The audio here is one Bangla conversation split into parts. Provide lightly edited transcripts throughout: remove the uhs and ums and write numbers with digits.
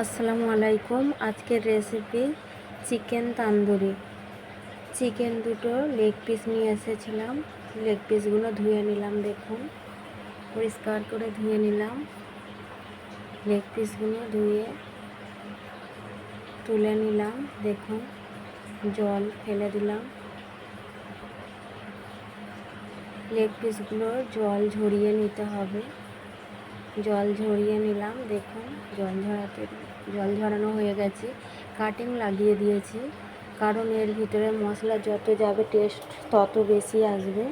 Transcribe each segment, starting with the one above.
আসসালামু আলাইকুম। আজকের রেসিপি চিকেন তান্দুরি। চিকেন দুটো লেগ পিস নিয়ে এসেছিলাম। লেগ পিসগুলো ধুয়ে নিলাম, দেখুন পরিষ্কার করে ধুয়ে নিলাম। লেগ পিসগুলো ধুয়ে তুলে নিলাম, দেখুন জল ফেলে দিলাম। লেগ পিসগুলো জল ঝরিয়ে নিতে হবে। জল ঝরিয়ে নিলাম, দেখুন জল ঝরানো হয়ে গেছে। কাটিং লাগিয়ে দিয়েছি, কারণ এর ভিতরে মশলা যত যাবে টেস্ট তত বেশি আসবে।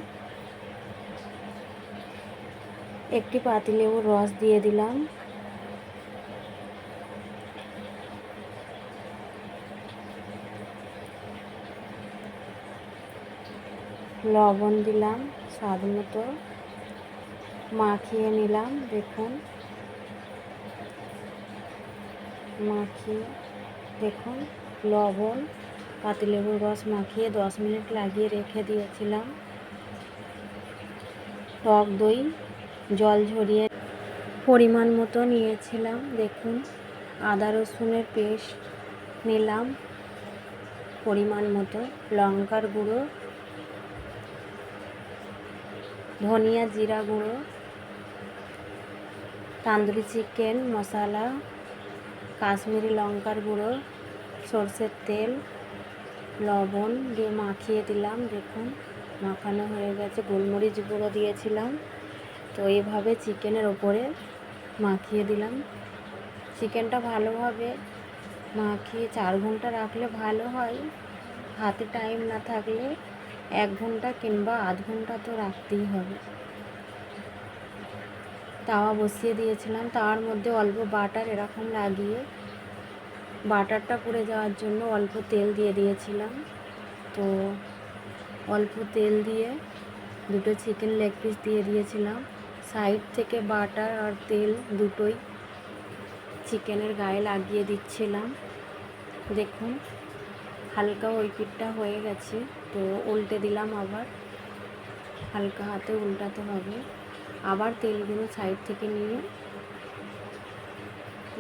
একটি পাতিলেবুর রস দিয়ে দিলাম, লবণ দিলাম স্বাদ মতো, মাখিয়ে নিলাম। দেখুন দেখুন লবণ, পাতিলেবুর রস মাখিয়ে 10 মিনিট লাগিয়ে রেখে দিয়েছিলাম। টক দই জল ঝরিয়ে পরিমাণ মতো নিয়েছিলাম। দেখুন আদা রসুনের পেস্ট নিলাম পরিমাণ মতো, লঙ্কার গুঁড়ো, ধনিয়া জিরা গুঁড়ো, তান্দুরি চিকেন মশলা, কাশ্মীরি লঙ্কার গুঁড়ো, সরষের তেল, লবণ দিয়ে মাখিয়ে দিলাম। দেখুন মাখানো হয়ে গেছে। গোলমরিচ গুঁড়ো দিয়েছিলাম। তো এইভাবে চিকেনের ওপরে মাখিয়ে দিলাম। চিকেনটা ভালোভাবে মাখিয়ে 4 ঘন্টা রাখলে ভালো হয়। হাতে টাইম না থাকলে 1 ঘন্টা কিংবা আধ ঘন্টা তো রাখতেই হবে। তাওয়া বসিয়ে দিয়েছিলাম, তাওয়ার মধ্যে অল্প বাটার এরকম লাগিয়ে বাটারটা পুড়ে যাওয়ার জন্য অল্প তেল দিয়ে দিয়েছিলাম। তো অল্প তেল দিয়ে দুটো চিকেন লেগ পিস দিয়ে দিয়েছিলাম। সাইড থেকে বাটার আর তেল দুটোই চিকেনের গায়ে লাগিয়ে দিচ্ছিলাম। দেখুন হালকা ওই পিঠটা হয়ে গেছে, তো উল্টে দিলাম। আবার হালকা হাতে উল্টাতে হবে। আবার তেলগুলো সাইড থেকে নিয়ে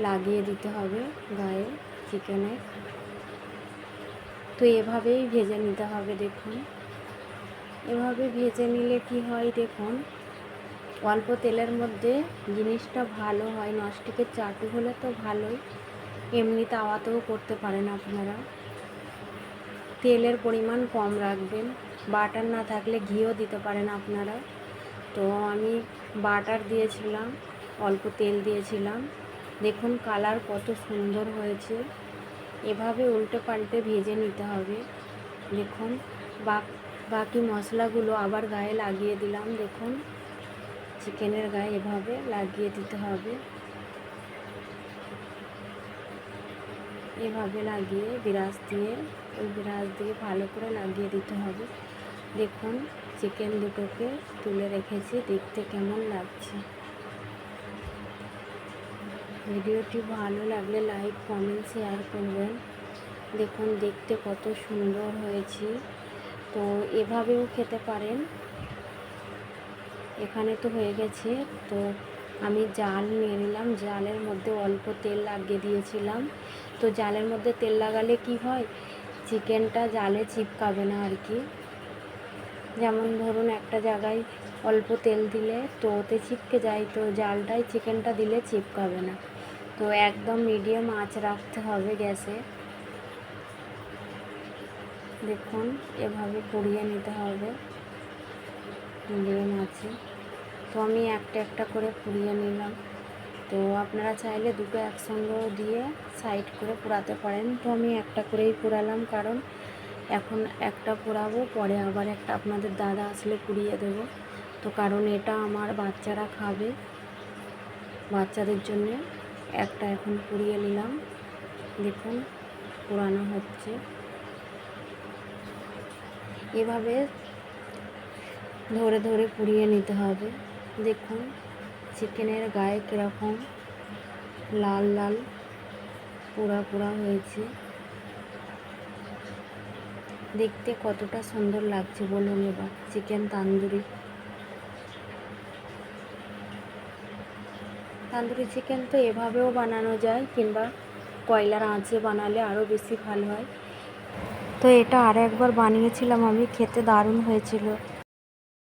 লাগিয়ে দিতে হবে গায়ে চিকেনের। তো এভাবেই ভেজে নিতে হবে। দেখুন এভাবে ভেজে নিলে কি হয়, দেখুন অল্প তেলের মধ্যে জিনিসটা ভালো হয়। ননস্টিকের চাটু হলে তো ভালোই, এমনি তাওয়াতেও করতে পারেন আপনারা। তেলের পরিমাণ কম রাখবেন। বাটার না থাকলে ঘিও দিতে পারেন আপনারা। তো আমি বাটার দিয়েছিলাম, অল্প তেল দিয়েছিলাম। দেখুন কালার কত সুন্দর হয়েছে। এভাবে উল্টে পাল্টে ভেজে নিতে হবে। দেখুন বাকি মশলাগুলো আবার গায়ে লাগিয়ে দিলাম। দেখুন চিকেনের গায়ে এভাবে লাগিয়ে দিতে হবে। এভাবে লাগিয়ে বিরাস দিয়ে ভালো করে লাগিয়ে দিতে হবে। দেখুন চিকেন দুটোকে তুলে রেখেছি, দেখতে কেমন লাগছে। ভিডিওটি ভালো লাগলে লাইক কমেন্ট শেয়ার করবেন। দেখুন দেখতে কত সুন্দর হয়েছে। তো এভাবেও খেতে পারেন। এখানে তো হয়ে গেছে। তো আমি জাল নিয়ে নিলাম, জালের মধ্যে অল্প তেল লাগিয়ে দিয়েছিলাম। তো জালের মধ্যে তেল লাগালে কি হয়, চিকেনটা জালে চিপকাবে না আর কি। যেমন ধরুন একটা জায়গায় অল্প তেল দিলে তো ওতে চিপকে যায়, তো জালটায় চিকেনটা দিলে চিপকাবে না। তো একদম মিডিয়াম আঁচ রাখতে হবে গ্যাসে। দেখুন এভাবে পুড়িয়ে নিতে হবে মিডিয়াম আঁচে। তো আমি একটা একটা করে পুড়িয়ে নিলাম। তো আপনারা চাইলে দুটো একসঙ্গেও দিয়ে সাইড করে পোড়াতে পারেন। তো আমি একটা করেই পোড়ালাম, কারণ এখন একটা পোড়াবো, পরে আবার একটা আপনাদের দাদা আসলে পুড়িয়ে দেব। তো কারণ এটা আমার বাচ্চারা খাবে, বাচ্চাদের জন্যে একটা এখন পুড়িয়ে নিলাম। দেখুন পোড়ানো হচ্ছে। এভাবে ধরে ধরে পুড়িয়ে নিতে হবে। দেখুন চিকেনের গায়ে কীরকম লাল লাল পোড়া পোড়া হয়েছে, দেখতে কতটা সুন্দর লাগছে বলুন। এবার চিকেন তান্দুরি চিকেন তো এভাবেও বানানো যায়, কিংবা কয়লার আঁচে বানালে আরও বেশি ভালো হয়। তো এটা আরও একবার বানিয়েছিলাম আমি, খেতে দারুণ হয়েছিল।